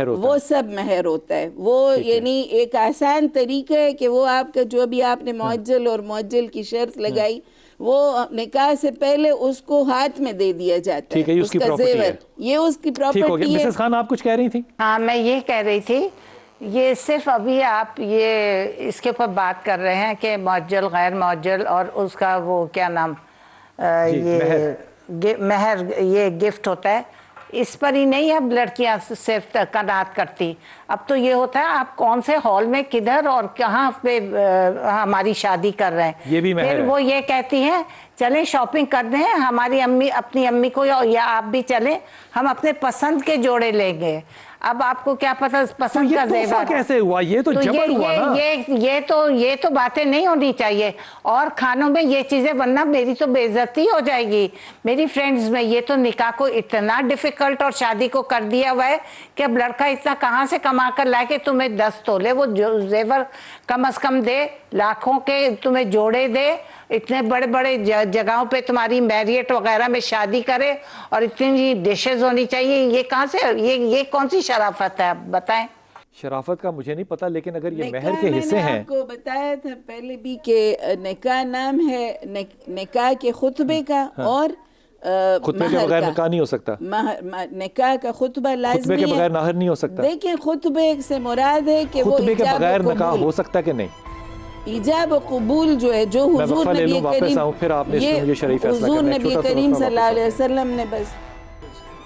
وہ سب مہر ہوتا ہے. وہ یعنی ایک آسان طریقہ ہے کہ وہ آپ کا جو بھی آپ نے معجل اور معجل کی شرط لگائی, وہ نکاح سے پہلے اس کو ہاتھ میں دے دیا جاتا ہے, اس کا زیور, یہ اس کی پراپرٹی ہے. مسز خان آپ کچھ کہہ رہی تھی؟ ہاں میں یہ کہہ رہی تھی, یہ صرف ابھی آپ یہ اس کے اوپر بات کر رہے ہیں کہ معجل غیر معجل اور اس کا وہ کیا نام یہ مہر یہ گفٹ ہوتا ہے, اس پر ہی نہیں اب لڑکیاں صرف قناعت کرتی. اب تو یہ ہوتا ہے آپ کون سے ہال میں کدھر اور کہاں پہ ہماری شادی کر رہے ہیں, یہ بھی پھر وہ یہ کہتی ہیں چلیں شاپنگ کر دیں, ہماری امی اپنی امی کو یا آپ بھی چلیں, ہم اپنے پسند کے جوڑے لیں گے. اب آپ کو کیا پتہ پسند کا زیور کیسے ہوا؟ یہ تو جبر ہوا نا. یہ تو باتیں نہیں ہونی چاہیے. اور کھانوں میں یہ چیزیں, ورنہ میری تو بے عزتی ہو جائے گی میری فرینڈز میں. یہ تو نکاح کو اتنا ڈیفیکلٹ اور شادی کو کر دیا ہوا ہے کہ اب لڑکا اتنا کہاں سے کما کر لائے کہ تمہیں 10 تولے وہ زیور کم از کم دے, لاکھوں کے تمہیں جوڑے دے, اتنے بڑے بڑے جگہوں پہ تمہاری میریٹ وغیرہ میں شادی کرے, اور اتنی ڈشز ہونی چاہیے. یہ کہاں سے, یہ کون سی شرافت ہے آپ بتائیں؟ شرافت کا مجھے نہیں پتا، لیکن اگر یہ مہر کے حصے ہیں، میں نے آپ کو بتایا تھا پہلے بھی کہ نکاح نام ہے نکاح کے خطبے کا، اور خطبے کے بغیر نکاح نہیں ہو سکتا، نکاح کا خطبہ لازمی ہے، خطبے کے بغیر نہر نہیں ہو سکتا۔ دیکھیں خطبے سے مراد ہے کہ وہ خطبے کے بغیر نکاح ہو سکتا کہ نہیں؟ ایجاب و قبول جو ہے، جو حضور نبی کریم صلی اللہ علیہ وسلم نے بس۔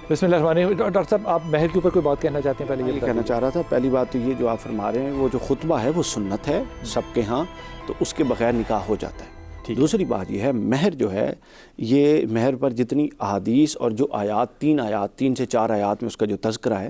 بسم اللہ الرحمن الرحیم۔ ڈاکٹر صاحب آپ مہر کے اوپر کوئی بات کہنا چاہتے ہیں؟ پہلے یہ کہنا چاہ رہا تھا، پہلی بات تو یہ جو آپ فرما رہے ہیں، وہ جو خطبہ ہے وہ سنت ہے سب کے ہاں، تو اس کے بغیر نکاح ہو جاتا ہے۔ دوسری بات یہ ہے، مہر جو ہے، یہ مہر پر جتنی احادیث اور جو آیات، 3 سے 4 آیات میں اس کا جو تذکرہ ہے،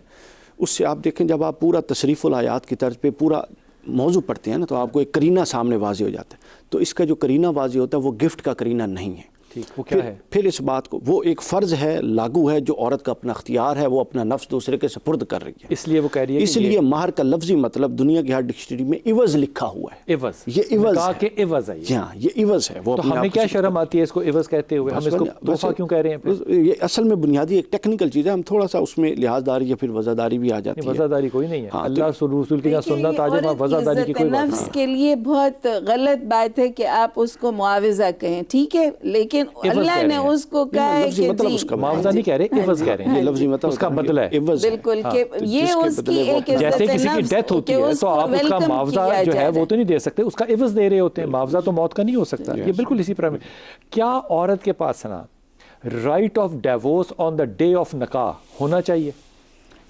اس سے آپ دیکھیں جب آپ پورا تصریف الآیات کی طرز پہ پورا موضوع پڑھتے ہیں نا، تو آپ کو ایک کرینہ سامنے واضح ہو جاتا ہے۔ تو اس کا جو کرینہ واضح ہوتا ہے وہ گفٹ کا کرینہ نہیں ہے۔ وہ کیا ہے؟ پھر اس بات کو، وہ ایک فرض ہے، لاگو ہے، جو عورت کا اپنا اختیار ہے، وہ اپنا نفس دوسرے کے سپرد کر رہی ہے۔ اس لیے وہ کہہ رہی ہے، اس لیے مہر کا لفظی مطلب دنیا کی ہر ڈکشنری میں عوض لکھا ہوا ہے۔ عوض، یہ عوض نکاح کے ہے، عوض ہے، ہاں یہ عوض ہے۔ وہ تو ہمیں کیا شرم آتی ہے اس کو عوض کہتے ہوئے؟ ہم اس کو تحفہ کیوں کہہ رہے ہیں؟ یہ اصل میں بنیادی ایک ٹیکنیکل چیز ہے، ہم تھوڑا سا اس میں لحاظ داری یا پھر وزاداری بھی آ جاتی ہے۔ وزاداری کوئی نہیں ہے، اللہ رسول کی سنت آ جائے، وزاداری کی کوئی بات نہیں۔ نفس کے لیے بہت غلط بات ہے کہ آپ اس کو معاوضہ کہیں، ٹھیک ہے، لیکن اللہ نے اس کو کہا ہے کہ مطلب اس کا معاوضہ نہیں کہہ رہے، عوض کہہ رہے ہیں، یہ لفظی مطلب اس کا بدلہ ہے، بالکل، کہ یہ اس کی ایک جیسے کسی کی ڈیتھ ہوتی ہے تو آپ اس کا معاوضہ جو ہے وہ تو نہیں دے سکتے، اس کا عوض دے رہے ہوتے ہیں، معاوضہ تو موت کا نہیں ہو سکتا۔ یہ بالکل اسی پر کیا عورت کے پاس نا right of divorce on the day of نکاح ہونا چاہیے؟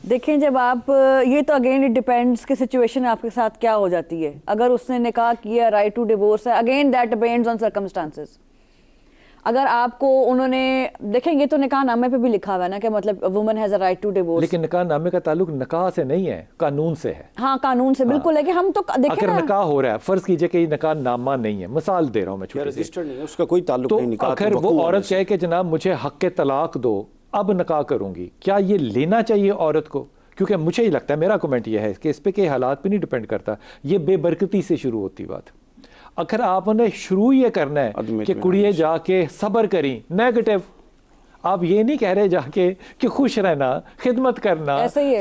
دیکھیں جب آپ یہ تو اگین اٹ ڈیپینڈس کہ سچویشن آپ کے ساتھ کیا ہو جاتی ہے۔ اگر اس نے نکاح کیا، رائٹ ٹو ڈیورس ہے، again that depends on circumstances. اگر آپ کو انہوں نے، دیکھیں یہ تو نکاح نامے پہ بھی لکھا ہوا ہے نا کہ مطلب woman has a right to divorce, لیکن نکاح نامے کا تعلق نکاح سے نہیں ہے، قانون سے ہے۔ ہاں قانون سے بالکل ہے، کہ ہم تو دیکھیں اگر نکاح ہو رہا ہے، فرض کیجئے کہ یہ نکاح نامہ نہیں ہے، مثال دے رہا ہوں میں چھوٹی سی، رجسٹرڈ نہیں ہے، اس کا کوئی تعلق تو نہیں نکاح۔ اگر وہ عورت کہے کہ جناب مجھے حق طلاق دو، اب نکاح کروں گی، کیا یہ لینا چاہیے عورت کو؟ کیونکہ مجھے ہی لگتا ہے، میرا کمنٹ یہ ہے کہ اس پہ کہ حالات پہ نہیں ڈیپینڈ کرتا، یہ بے برکتی سے شروع ہوتی بات۔ اگر آپ نے شروع یہ کرنا ہے کہ کڑیے جا کے صبر کریں، نیگیٹو، آپ یہ نہیں کہہ رہے جا کے کہ خوش رہنا، خدمت کرنا،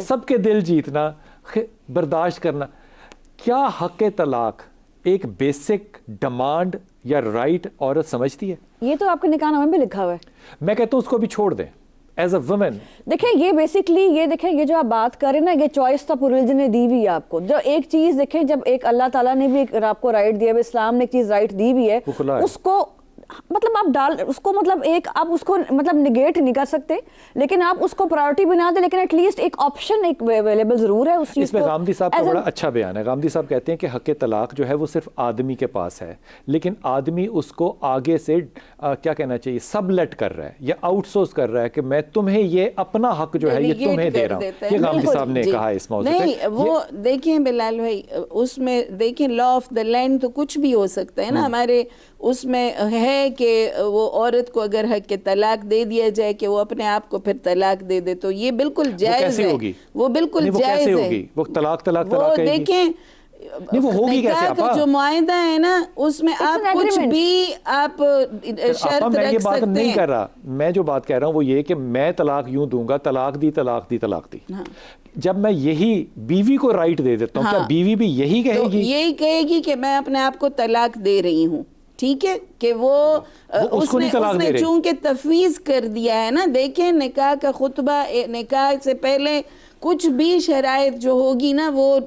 سب کے دل جیتنا، برداشت کرنا۔ کیا حق طلاق ایک بیسک ڈیمانڈ یا رائٹ عورت سمجھتی ہے؟ یہ تو آپ کے نکاح نامے میں لکھا ہوا ہے۔ میں کہتا ہوں اس کو بھی چھوڑ دیں ایز اے وومن۔ دیکھیں یہ بیسکلی، یہ دیکھیں یہ جو آپ بات کر رہے ہیں نا، یہ چوائس تو ریلیجن نے دی ہوئی ہے آپ کو۔ جو ایک چیز دیکھیں، جب ایک اللہ تعالیٰ نے بھی آپ کو رائٹ دیا ہے، اسلام نے ایک چیز رائٹ دی ہوئی ہے، اس کو مطلب آپ ڈال اس کو، مطلب ایک آپ اس کو مطلب نگیٹ نہیں کر سکتے، لیکن آپ اس کو پرائورٹی بنا دیں، لیکن ایٹ لیسٹ ایک آپشن ایک اویلیبل ضرور ہے اس چیز کو۔ اس میں غامدی صاحب کا بڑا اچھا بیان ہے۔ غامدی صاحب کہتے ہیں کہ حق طلاق جو ہے وہ صرف آدمی کے پاس ہے، لیکن آدمی اس کو آگے سے کیا کہنا چاہیے، سب لیٹ کر رہا ہے یا آؤٹ سورس کر رہا ہے کہ میں تمہیں یہ اپنا حق جو ہے یہ تمہیں دے رہا ہوں۔ یہ غامدی صاحب نے کہا ہے اس موضوع پہ۔ نہیں وہ دیکھیں بلال بھائی، اس میں دیکھیں لا آف دا لینڈ تو کچھ بھی ہو سکتا ہے نا، ہمارے اس میں ہے کہ وہ عورت کو اگر حق طلاق دے دیا جائے کہ وہ اپنے آپ کو پھر طلاق دے دے، تو یہ بالکل جائز ہے، وہ بالکل جائز ہے۔ وہ طلاق وہ دیکھیں نکاح کا جو معاہدہ ہے نا، اس میں آپ کچھ بھی آپ شرط میں یہ رکھ بات سکتے نہیں ہیں۔ کر رہا، میں جو بات کہہ رہا ہوں وہ یہ کہ میں طلاق یوں دوں گا، طلاق دی طلاق دی طلاق دی، جب میں یہی بیوی کو رائٹ دے دیتا ہوں، کیا بیوی بھی یہی کہے گی؟ یہی کہے گی کہ میں اپنے آپ کو طلاق دے رہی ہوں، ٹھیک ہے، کہ وہ اس نے چونکہ تفویض کر دیا ہے نا۔ دیکھیں نکاح کا خطبہ، نکاح سے پہلے کچھ بھی شرائط جو ہوگی نا، وہ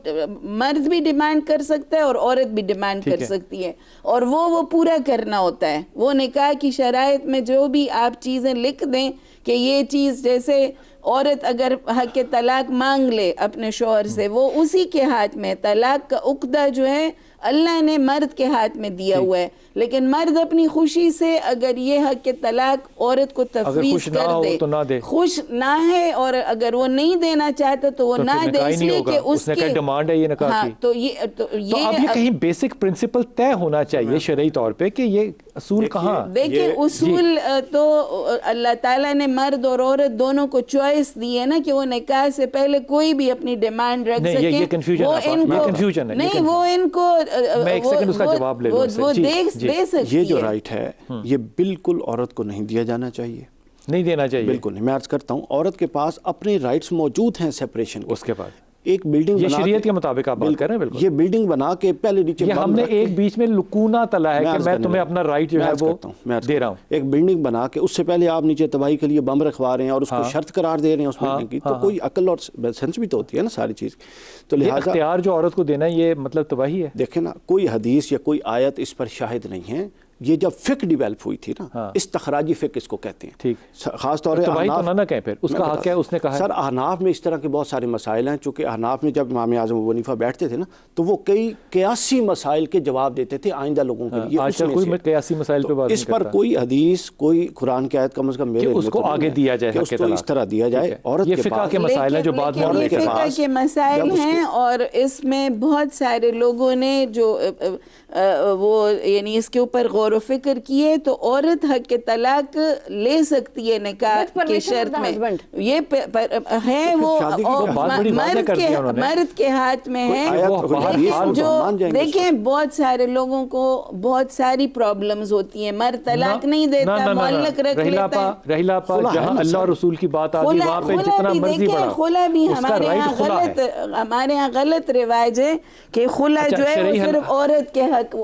مرد بھی ڈیمانڈ کر سکتا ہے اور عورت بھی ڈیمانڈ کر سکتی ہے، اور وہ پورا کرنا ہوتا ہے۔ وہ نکاح کی شرائط میں جو بھی آپ چیزیں لکھ دیں کہ یہ چیز، جیسے عورت اگر حق طلاق مانگ لے اپنے شوہر سے، وہ اسی کے ہاتھ میں، طلاق کا عقدہ جو ہے اللہ نے مرد کے ہاتھ میں دیا ہوا ہے، لیکن مرد اپنی خوشی سے اگر یہ حق طلاق عورت کو تفویض کر دے، خوش نہ ہے، اور اگر وہ نہیں دینا چاہتا تو وہ نہ دے، اس لیے کہ اس کی ڈیمانڈ ہے یہ نکاح کی۔ تو یہ کہیں بیسک پرنسپل طے ہونا چاہیے شرعی طور پہ کہ یہ اصول کہاں؟ دیکھیں اصول تو اللہ تعالیٰ نے مرد اور عورت دونوں کو چوائس دی ہے نا، کہ وہ نکاح سے پہلے کوئی بھی اپنی ڈیمانڈ رکھ سکیں۔ یہ کنفیوژن ہے، نہیں وہ ان کو میں ایک سیکنڈ اس کا جواب لے لوں۔ وہ دے سکتی ہے۔ یہ جو رائٹ ہے یہ بالکل عورت کو نہیں دیا جانا چاہیے، نہیں دینا چاہیے، بالکل نہیں۔ میں عرض کرتا ہوں عورت کے پاس اپنے رائٹس موجود ہیں سیپریشن، اس کے بعد ایک بلڈنگ یہ شریعت کے مطابق آپ بات کر رہے ہیں بالکل. یہ بلڈنگ بنا کے پہلے نیچے ہم نے ایک بیچ میں لکونہ تلا ہے کہ میں تمہیں اپنا رائٹ جو ہے وہ دے رہا ہوں. ایک بلڈنگ بنا کے اس سے پہلے آپ نیچے تباہی کے لیے بم رکھوا رہے ہیں اور اس کو شرط قرار دے رہے ہیں اس بلڈنگ کی, تو کوئی عقل اور سینس بھی تو ہوتی ہے نا ساری چیز. تو لہٰذا اختیار جو عورت کو دینا یہ مطلب تباہی ہے. دیکھیں نا, کوئی حدیث یا کوئی آیت اس پر شاہد نہیں ہے. یہ جب فقہ ڈیویلپ ہوئی تھی نا, استخراجی فقہ اس کو کہتے ہیں. ٹھیک, خاص طور پہ نہ کہیں پھر اس کا حق ہے, اس نے کہا سر احناف میں اس طرح کے بہت سارے مسائل ہیں. چونکہ احناف میں جب امام اعظم ابو حنیفہ بیٹھتے تھے نا, تو وہ کئی قیاسی مسائل کے جواب دیتے تھے آئندہ لوگوں کے لیے. آج کوئی قیاسی مسائل پہ بات اس پر کوئی حدیث, کوئی قرآن کی آیت کم از کم میرے اس کو آگے دیا جائے, اس کو اس طرح دیا جائے. عورت یہ فقہ کے مسائل ہیں جو بعد میں یہ فقہ کے مسائل ہیں, اور اس میں بہت سارے لوگوں نے جو وہ یعنی اس کے اوپر غور و فکر کیے, تو عورت حق کے طلاق لے سکتی ہے نکاح کی شرط میں. یہ ہے وہ مرد کے ہاتھ میں ہے. جو دیکھیں بہت سارے لوگوں کو بہت ساری پرابلمز ہوتی ہیں, مرد طلاق نہیں دیتا, معلق رکھ لیتا ہے. رحیلہ پا جہاں اللہ اور رسول کی بات آتی وہاں پہ جتنا مرضی بڑھا. خلا بھی ہمارے یہاں غلط رواج ہے کہ خلا جو ہے وہ صرف عورت کے حق,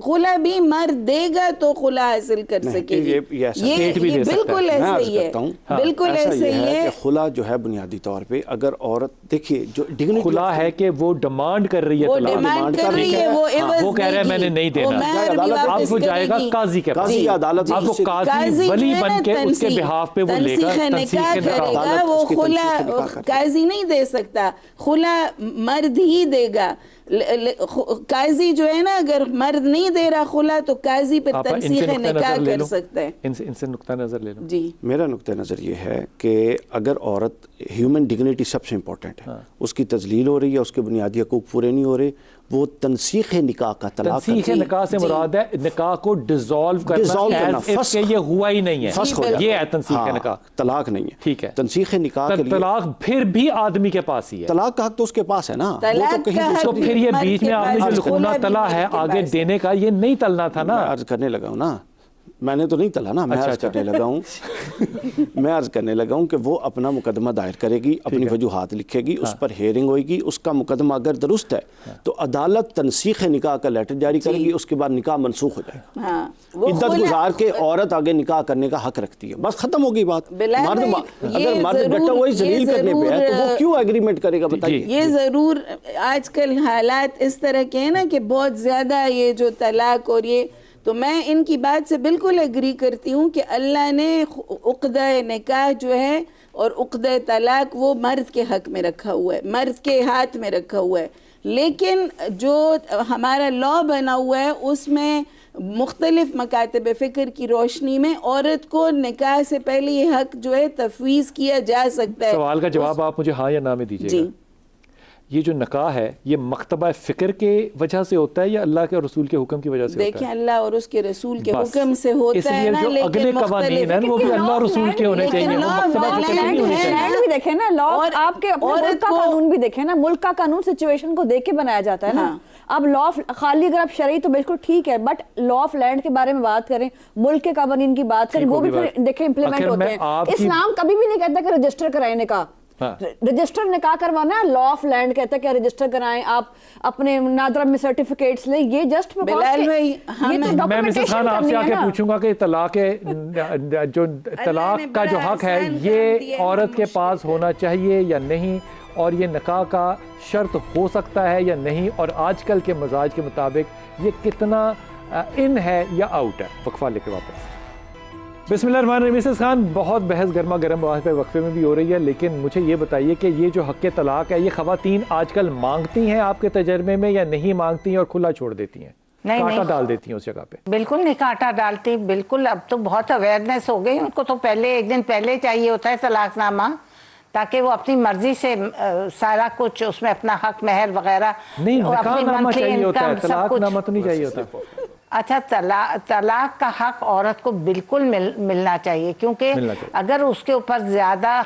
خلا بھی مرد دے گا تو خلا حاصل کر سکے گی. یہ بالکل ایسے ہی ہے, بالکل ایسے ہی ہے. خلا جو ہے بنیادی طور پہ اگر عورت دیکھیے جو ڈگنیٹی خلا ہے کہ وہ ڈیمانڈ کر رہی ہے, وہ ڈیمانڈ کر رہی ہے, وہ کہہ رہا ہے میں نے نہیں دینا, اب وہ جائے گا قاضی کے پاس, اب وہ قاضی ولی بن کے اس کے بہاف پہ وہ لے گا نکاح کرے گا. وہ خلا قاضی نہیں دے سکتا, خلا مرد ہی دے گا. قاضی جو ہے نا, اگر مرد نہیں دے رہا خلا تو قاضی پہ تنسیخ نکاح کر سکتا ہے. ان سے نقطہ نظر لے لو. جی, میرا نقطہ نظر یہ ہے کہ اگر عورت, ہیومن ڈگنیٹی سب سے امپورٹنٹ ہے, اس کی تذلیل ہو رہی ہے, اس کے بنیادی حقوق پورے نہیں ہو رہے, وہ تنسیخ نکاح کا طلاق. تنسیخ نکاح سے مراد ہے نکاح کو ڈیزالو کرنا, کہ یہ ہوا ہی نہیں ہے, یہ ہے تنسیخ نکاح. طلاق نہیں ہے. ٹھیک ہے, تنسیخ نکاح کے لیے طلاق پھر بھی آدمی کے پاس ہی ہے. طلاق کا حق تو اس کے پاس ہے نا. تو پھر یہ بیچ میں آپ نے جو لکونہ تلا ہے آگے دینے کا, یہ نہیں تلنا تھا نا. عرض کرنے لگا ہوں نا, میں نے تو نہیں تلا نا, میں عرض کرنے لگا ہوں میں عرض کرنے لگا ہوں کہ وہ اپنا مقدمہ دائر کرے گی, اپنی وجوہات لکھے گی, اس پر ہیئرنگ ہوئے گی. اس کا مقدمہ اگر درست ہے تو عدالت تنسیخ نکاح کا لیٹر جاری کرے گی, اس کے بعد نکاح منسوخ ہو جائے گا. عدت گزار کے عورت آگے نکاح کرنے کا حق رکھتی ہے, بس ختم ہوگی بات. اگر مرد ڈٹا وہی ذلیل کرنے پہ ہے تو وہ کیوں ایگریمنٹ کرے گا بتائیے. یہ ضرور آج کل حالات اس طرح کے ہیں نا کہ بہت زیادہ یہ جو طلاق اور یہ, تو میں ان کی بات سے بالکل ایگری کرتی ہوں کہ اللہ نے عقدہ نکاح جو ہے اور عقدہ طلاق وہ مرد کے حق میں رکھا ہوا ہے, مرد کے ہاتھ میں رکھا ہوا ہے. لیکن جو ہمارا لا بنا ہوا ہے اس میں مختلف مکاتب فکر کی روشنی میں عورت کو نکاح سے پہلے یہ حق جو ہے تفویض کیا جا سکتا ہے. سوال کا جواب آپ مجھے ہاں یا نہ میں دیجیے گا. یہ جو نکاح ہے یہ مکتبہ فکر کے وجہ سے ہوتا ہے یا اللہ کے اور رسول کے حکم کی وجہ سے ہوتا ہے؟ دیکھیں اللہ اور اس کے رسول کے حکم سے ہوتا ہے نا, لیکن اگلے قوانین ہیں وہ بھی اللہ اور رسول کے ہونے چاہیے. بھی دیکھیں نا, لا آپ کے ملک کا قانون بھی دیکھیں نا, ملک کا قانون سچویشن کو دیکھ کے بنایا جاتا ہے نا. اب لا خالی اگر آپ شرعی تو بالکل ٹھیک ہے, بٹ لا آف لینڈ کے بارے میں بات کریں, ملک کے قوانین کی بات کریں, وہ بھی پھر دیکھیں امپلیمنٹ ہوتے ہیں. اسلام کبھی بھی نہیں کہتا کہ رجسٹر کرائیں نکاح, رجسٹر نکاح کروانا ہے, لا آف لینڈ کہتا ہے کہ رجسٹر کرائیں, آپ اپنے نادرہ میں سرٹیفکیٹس لیں. یہ جسٹ میں مسز خان آپ سے آ کے پوچھوں گا کہ طلاق جو طلاق کا جو حق ہے یہ عورت کے پاس ہونا چاہیے یا نہیں, اور یہ نکاح کا شرط ہو سکتا ہے یا نہیں, اور آج کل کے مزاج کے مطابق یہ کتنا ان ہے یا آؤٹ ہے. وقفہ لے کے واپس. بسم اللہ الرحمن الرحیم. مسز خان, بہت بحث گرما گرم وہاں پہ وقفے میں بھی ہو رہی ہے, لیکن مجھے یہ بتائیے کہ یہ جو حق طلاق ہے یہ خواتین آج کل مانگتی ہیں آپ کے تجربے میں یا نہیں مانگتی ہیں اور کھلا چھوڑ دیتی ہیں, کانٹا ڈال دیتی ہیں اس جگہ پہ؟ بالکل نہیں کانٹا ڈالتی, بالکل. اب تو بہت اویئرنیس ہو گئی, ان کو تو پہلے ایک دن پہلے چاہیے ہوتا ہے طلاق نامہ, تاکہ وہ اپنی مرضی سے سارا کچھ اس میں اپنا حق مہر وغیرہ, نہیں نکاح نامہ چاہیے ہوتا ہے, طلاق نامہ تو نہیں چاہیے ہوتا. اچھا, طلاق کا حق عورت کو بالکل ملنا چاہیے, کیونکہ اگر اس کے اوپر زیادہ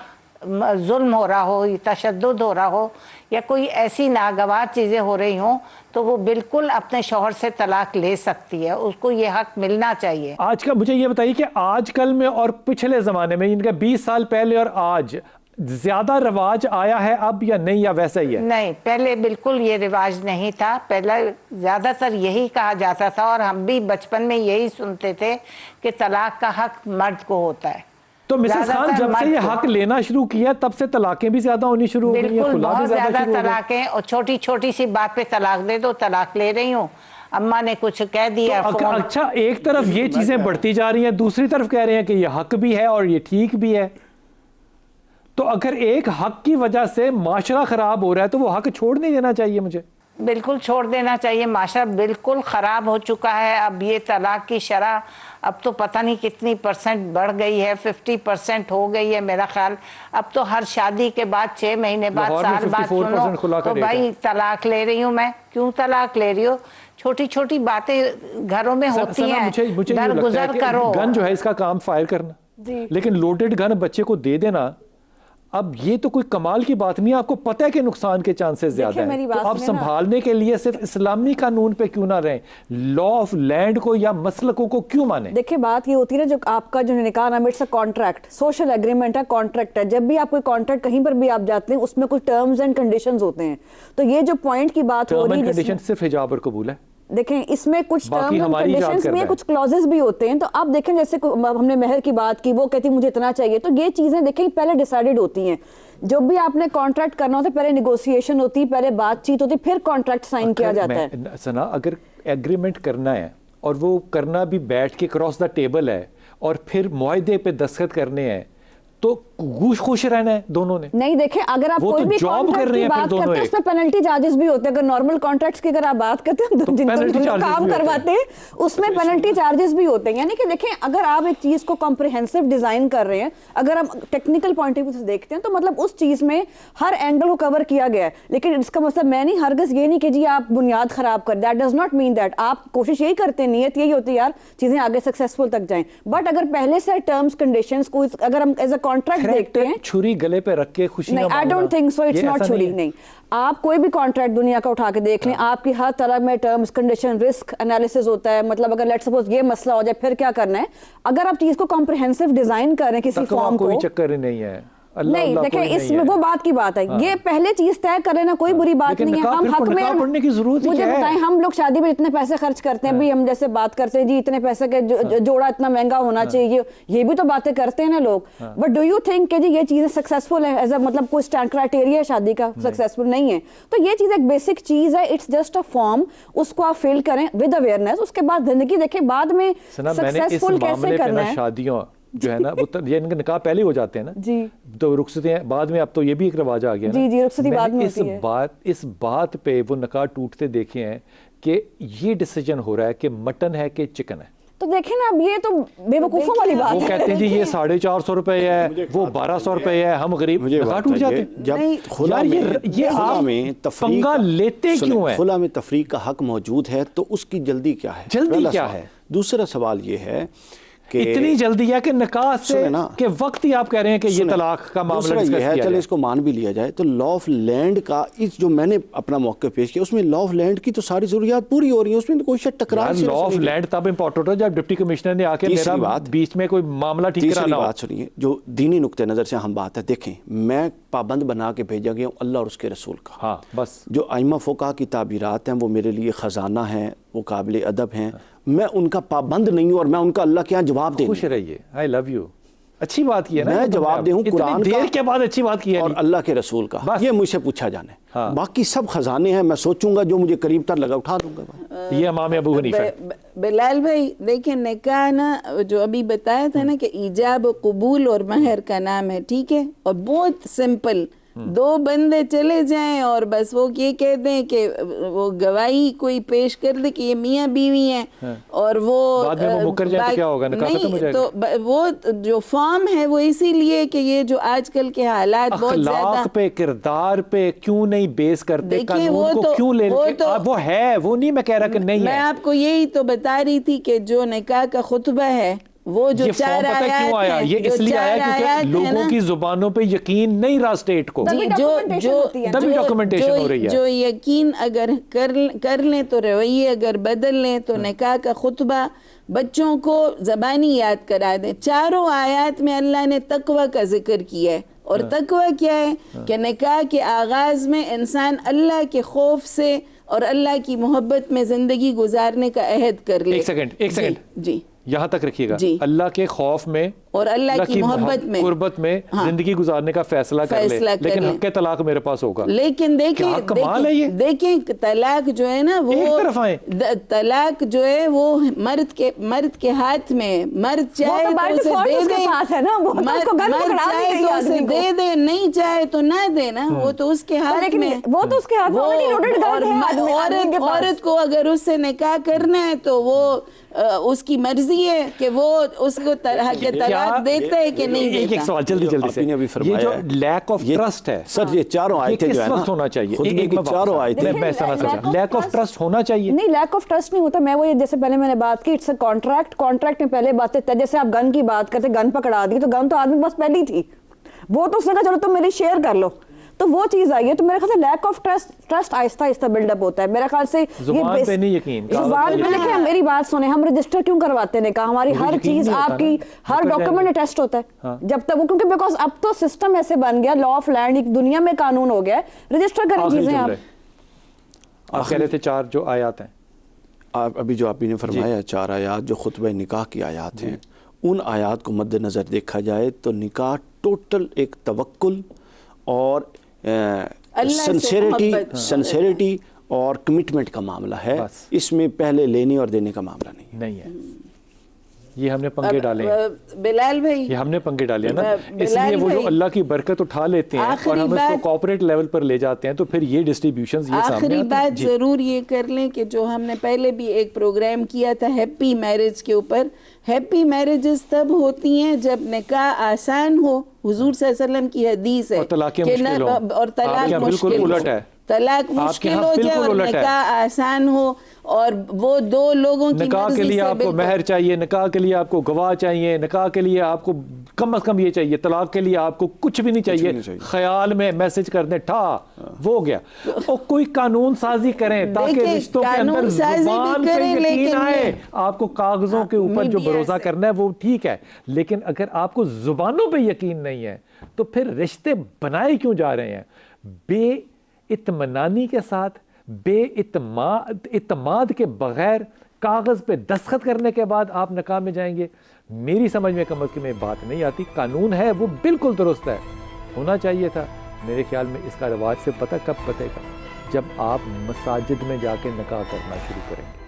ظلم ہو رہا ہو, تشدد ہو رہا ہو, یا کوئی ایسی ناگوار چیزیں ہو رہی ہوں, تو وہ بالکل اپنے شوہر سے طلاق لے سکتی ہے, اس کو یہ حق ملنا چاہیے. آج کا مجھے یہ بتائیے کہ آج کل میں اور پچھلے زمانے میں, ان کا 20 سال پہلے اور آج, زیادہ رواج آیا ہے اب یا نہیں، یا ویسا ہی ہے؟ نہیں، پہلے بالکل یہ رواج نہیں تھا. پہلے زیادہ تر یہی کہا جاتا تھا اور ہم بھی بچپن میں یہی سنتے تھے کہ طلاق کا حق مرد کو ہوتا ہے. تو مسز خان جب سے یہ حق لینا شروع کیا تب سے طلاقیں بھی زیادہ ہونی شروع ہو گئی ہیں، بالکل بہت زیادہ طلاقیں، اور چھوٹی چھوٹی سی بات پہ طلاق دے دو، طلاق لے رہی ہوں، اماں نے کچھ کہہ دیا. اچھا، ایک طرف یہ چیزیں بڑھتی جا رہی ہیں، دوسری طرف کہہ رہے ہیں کہ یہ حق بھی ہے اور یہ ٹھیک بھی ہے. تو اگر ایک حق کی وجہ سے معاشرہ خراب ہو رہا ہے تو وہ حق چھوڑ نہیں دینا چاہیے مجھے. بالکل چھوڑ دینا چاہیے. معاشرہ بالکل خراب ہو چکا ہے. اب یہ طلاق کی شرح اب تو پتہ نہیں کتنی % بڑھ گئی ہے، 50% ہو گئی ہے میرا خیال. اب تو ہر شادی کے بعد 6 مہینے بعد، سال بعد سنو تو بھائی طلاق لے رہی ہوں میں. کیوں طلاق لے رہی ہو؟ چھوٹی چھوٹی باتیں گھروں میں ہوتی ہیں، درگزر کرو. گن جو ہے اس کا کام فائر کرنا، لیکن لوڈڈ گن بچے کو دے دینا، اب یہ تو کوئی کمال کی بات نہیں ہے. آپ کو پتہ ہے کہ نقصان کے چانسز زیادہ ہیں، تو آپ سنبھالنے کے لیے صرف اسلامی قانون پہ کیوں نہ رہیں، لا آف لینڈ کو یا مسلکوں کو کیوں مانیں؟ دیکھیں بات یہ ہوتی ہے نا، جو آپ کا جو نکاح نام it's a contract, social agreement ہے، کانٹریکٹ ہے. جب بھی آپ کوئی کانٹریکٹ کہیں پر بھی آپ جاتے ہیں اس میں کچھ ٹرمز اینڈ کنڈیشنز ہوتے ہیں. تو یہ جو پوائنٹ کی بات ہو رہی ہے، کنڈیشن صرف حجاب اور قبول ہے. دیکھیں اس میں کچھ ٹرمز اینڈ کنڈیشنز میں کچھ کلوزز بھی ہوتے ہیں. تو آپ دیکھیں جیسے ہم نے مہر کی بات کی، وہ کہتی مجھے اتنا چاہیے. تو یہ چیزیں دیکھیں پہلے ڈیسائیڈڈ ہوتی ہیں. جو بھی آپ نے کانٹریکٹ کرنا ہوتا ہے پہلے نیگوسیشن ہوتی ہے، پہلے بات چیت ہوتی ہے، پھر کانٹریکٹ سائن کیا جاتا ہے. سنا، اگر ایگریمنٹ کرنا ہے اور وہ کرنا بھی بیٹھ کے کراس دا ٹیبل ہے اور پھر معاہدے پہ دستخط کرنے ہیں تو خوش رہنا ہے دونوں نے. نہیں دیکھیں، اگر آپ کوئی بھی کانٹریکٹ کی بات کرتے ہیں اس میں پینلٹی چارجز بھی ہوتے ہیں. اگر نارمل کانٹریکٹس کی اگر آپ بات کرتے ہیں جن کو کام کرواتے ہیں اس میں پینلٹی چارجز بھی ہوتے ہیں. یعنی کہ دیکھیں اگر آپ ایک چیز کو کمپریہنسو ڈیزائن کر رہے ہیں، اگر ہم ٹیکنیکل پوائنٹ آف ویو سے دیکھتے ہیں تو مطلب اس چیز میں ہر اینگل کو کور کیا گیا ہے. لیکن اس کا مطلب میں نہیں ہرگز یہ نہیں کہ جی آپ بنیاد خراب کر، that does not mean that. آپ کوشش یہی کرتے ہیں، نیت یہی ہوتی ہے یار چیزیں آگے سکسیسفل تک جائیں. بٹ اگر پہلے سے ٹرمز کنڈیشنز کو اگر ہم ایز اے کانٹریکٹ دیکھتے ہیں، چھری گلے پہ رکھ کے خوشی نہیں، I don't think so, it's not چھری. نہیں، آپ کوئی بھی کانٹریکٹ دنیا کا اٹھا کے دیکھ لیں، آپ کی ہر طرح میں ٹرمز کنڈیشن رسک انالیسز ہوتا ہے. مطلب اگر لیٹ سپوز یہ مسئلہ ہو جائے پھر کیا کرنا ہے. اگر آپ چیز کو کمپریہنسو ڈیزائن کریں کسی فارم کو، کوئی چکر ہی نہیں ہے. نہیں دیکھیں اس میں وہ بات کی بات ہے. یہ پہلے چیز طے کرے نا، کوئی بری بات نہیں ہے. ہم حق میں، مجھے بتائیں ہم لوگ شادی میں اتنے پیسے خرچ کرتے ہیں، بھی ہم جیسے بات کرتے ہیں جی اتنے پیسے کے جوڑا اتنا مہنگا ہونا چاہیے، یہ بھی تو باتیں کرتے ہیں نا لوگ. بٹ ڈو یو تھنک کہ جی یہ چیزیں سکسیسفل ہیں ایز اے مطلب کوئی اسٹینڈ کرائٹیریا ہے شادی کا؟ سکسیسفل نہیں ہے. تو یہ چیز ایک بیسک چیز ہے، اٹس جسٹ اے فارم. اس کو آپ فل کریں ود اویئرنیس. اس کے بعد زندگی دیکھیں بعد میں سکسیسفل کیسے کرنا ہے. شادیوں جو ہے نا وہ ان کے نکاح پہلے ہو جاتے ہیں نا جی، تو رخصتیں بعد میں. اب تو یہ بھی ایک رواج آ گیا نا. جی رخصتی بعد میں ہوتی ہے. اس بات پہ وہ نکاح ٹوٹتے دیکھے ہیں کہ یہ ڈیسیجن ہو رہا ہے کہ مٹن ہے کہ چکن ہے. تو دیکھیں نا اب یہ تو بے وقوفوں والی بات ہے. وہ کہتے ہیں جی یہ 450 روپے ہے، وہ 1200 روپے ہے، ہم غریب. نکاح ٹوٹ جاتے ہیں. جب خلا میں پنگا لیتے کیوں ہیں؟ خلا میں تفریق کا حق موجود ہے تو اس کی جلدی کیا ہے؟ جلدی کیا ہے؟ دوسرا سوال یہ ہے کہ اتنی جلدی ہے کہ نکاح سے کہ وقت ہی آپ کہہ رہے ہیں کہ یہ طلاق کا معاملہ ڈسکس کیا جائے. چلے اس کو مان بھی لیا جائے تو لا آف لینڈ کا اس جو میں نے اپنا موقع پیش کیا اس میں لا آف لینڈ کی تو ساری ضروریات پوری ہو رہی ہیں. اس میں کوئی شک ٹکرار سے لا آف لینڈ تب امپورٹنٹ ہے جب ڈپٹی کمشنر نے آ کے میرا بیچ میں کوئی معاملہ ٹھیک کرانا ہو. بات سنیے، جو دینی نقطہ نظر سے ہم بات ہے، دیکھیں میں پابند بنا کے بھیجا گیا ہوں اللہ اور اس کے رسول کا. ہاں بس جو ائمہ فقہا کی تعبیرات ہیں وہ میرے لیے خزانہ ہیں، وہ قابل ادب ہیں. میں ان کا پابند نہیں ہوں اور میں ان کا اللہ کے یہاں جواب دیں. خوش رہیے. آئی لو یو. اچھی بات کی ہے نا. میں جواب دے ہوں قرآن کا دیر کے بعد اچھی بات کی ہے اور اللہ کے رسول کا. یہ مجھ سے پوچھا جانا ہے. باقی سب خزانے ہیں. میں سوچوں گا جو مجھے قریب تر لگا اٹھا دوں گا. یہ امام ابو حنیفہ. بلال بھائی دیکھیں نکاح نا جو ابھی بتایا تھا نا کہ ایجاب قبول اور مہر کا نام ہے، ٹھیک ہے، اور بہت سمپل. 2 بندے چلے جائیں اور بس وہ یہ کہہ دیں کہ وہ گواہی کوئی پیش کر دے کہ یہ میاں بیوی ہیں اور وہ نہیں، تو وہ جو فارم ہے وہ اسی لیے کہ یہ جو آج کل کے حالات بہت زیادہ اخلاق پہ، کردار پہ کیوں نہیں بیس کرتے، قانون کو کیوں لے لیتے. وہ ہے، وہ نہیں میں کہہ رہا کہ نہیں ہے. میں آپ کو یہی تو بتا رہی تھی کہ جو نکاح کا خطبہ ہے وہ جو 4 آیات ہیں، یہ اس لیے آیا کیونکہ لوگوں کی زبانوں پہ یقین نہیں رہا اسٹیٹ کو. تبھی ڈاکومنٹیشن ہو رہی ہے. جو یقین اگر کر لیں تو رویے اگر بدل لیں تو نکاح کا خطبہ بچوں کو زبانی یاد کرا دیں. 4 آیات میں اللہ نے تقوی کا ذکر کیا ہے. اور تقوی کیا ہے کہ نکاح کے آغاز میں انسان اللہ کے خوف سے اور اللہ کی محبت میں زندگی گزارنے کا عہد کر لے. ایک سیکنڈ جی یہاں تک رکھیے گا. اللہ کے خوف میں اور اللہ کی محبت میں قربت میں زندگی گزارنے کا فیصلہ کر لے, لیکن حق طلاق میرے پاس ہوگا. لیکن دیکھیں طلاق جو ہے نا وہ طلاق جو ہے وہ مرد کے ہاتھ میں, مرد چاہے تو اسے دے دے, مرد چاہے تو اسے دے دے, نہیں چاہے تو نہ دے نا, وہ تو اس کے ہاتھ میں. وہ تو اس کے ہاتھ میں. عورت کو اگر اس سے نکاح کرنا ہے تو وہ اس کی مرضی ہے کہ وہ اس کو طلاق دیتا ہے کہ نہیں دیتا. ایک سوال جلدی سے, یہ جو لیک آف ٹرسٹ ہے سر, یہ چاروں آیتیں جو ہے نا ہونا چاہیے, چاروں آیتیں لیک آف ٹرسٹ ہونا چاہیے. نہیں, لیک آف ٹرسٹ نہیں ہوتا. میں وہ جیسے پہلے میں نے بات کی, اٹس اے کانٹریکٹ میں پہلے باتیں طے. جیسے آپ گن کی بات کرتے, گن پکڑا دی تو گن تو آدمی بس پہلی تھی, وہ تو اس نے کہا چلو تم میری شیئر کر لو, تو وہ چیز آئی ہے. تو میرے خیال سے لیک آف ٹرسٹ آہستہ آہستہ بلڈ اپ ہوتا ہے میرے خیال سے. زبان پہ نہیں یقین, زبان پہ دیکھیں, میری بات سنیں, ہم رجسٹر کیوں کرواتے ہیں کہا, ہماری ہر چیز آپ کی ہر ڈاکومنٹ ٹیسٹ ہوتا ہے جب تک وہ, کیونکہ بیکاز اب تو سسٹم ایسے بن گیا, لا آف لینڈ ایک دنیا میں قانون ہو گیا ہے, رجسٹر کریں چیزیں. آپ کہہ رہے تھے 4 جو آیات ہیں, ابھی جو آپ نے فرمایا 4 آیات جو خطبہ نکاح کی آیات ہیں, ان آیات کو مد نظر دیکھا جائے تو نکاح ٹوٹل ایک توکل اور سنسیریٹی اور کمٹمنٹ کا معاملہ ہے. اس میں پہلے لینے اور دینے کا معاملہ نہیں ہے. یہ ہم نے پنگے ڈالے ہیں بلال بھائی, یہ ہم نے پنگے ڈالے ہیں نا, اس لیے وہ جو اللہ کی برکت اٹھا لیتے ہیں اور ہم اس کو کارپوریٹ لیول پر لے جاتے ہیں, تو پھر یہ ڈسٹریبیوشنز یہ سامنے آخری بات ضرور یہ کر لیں کہ جو ہم نے پہلے بھی ایک پروگرام کیا تھا ہیپی میرج کے اوپر, ہیپی میرجز تب ہوتی ہیں جب نکاح آسان ہو. حضور صلی اللہ علیہ وسلم کی حدیث ہے, اور طلاق مشکل ہے, طلاق مشکل ہو جائے اور نکاح آسان ہو, اور وہ 2 لوگوں کی نکاح کے لیے آپ کو مہر چاہیے, نکاح کے لیے آپ کو گواہ چاہیے, نکاح کے لیے آپ کو کم از کم یہ چاہیے, طلاق کے لیے آپ کو کچھ بھی نہیں چاہیے, خیال میں میسج کر دیں ٹھا وہ گیا. اور کوئی قانون سازی کریں تاکہ رشتوں کے اندر زبان پہ یقین آئے. آپ کو کاغذوں کے اوپر جو بھروسہ کرنا ہے وہ ٹھیک ہے, لیکن اگر آپ کو زبانوں پہ یقین نہیں ہے تو پھر رشتے بنائے کیوں جا رہے ہیں؟ بے اطمینانی کے ساتھ, بے اعتماد کے بغیر, کاغذ پہ دستخط کرنے کے بعد آپ نکاح میں جائیں گے. میری سمجھ میں کم از کم بات نہیں آتی. قانون ہے وہ بالکل درست ہے, ہونا چاہیے تھا. میرے خیال میں اس کا رواج سے پتہ کب پتے گا, جب آپ مساجد میں جا کے نکاح کرنا شروع کریں گے.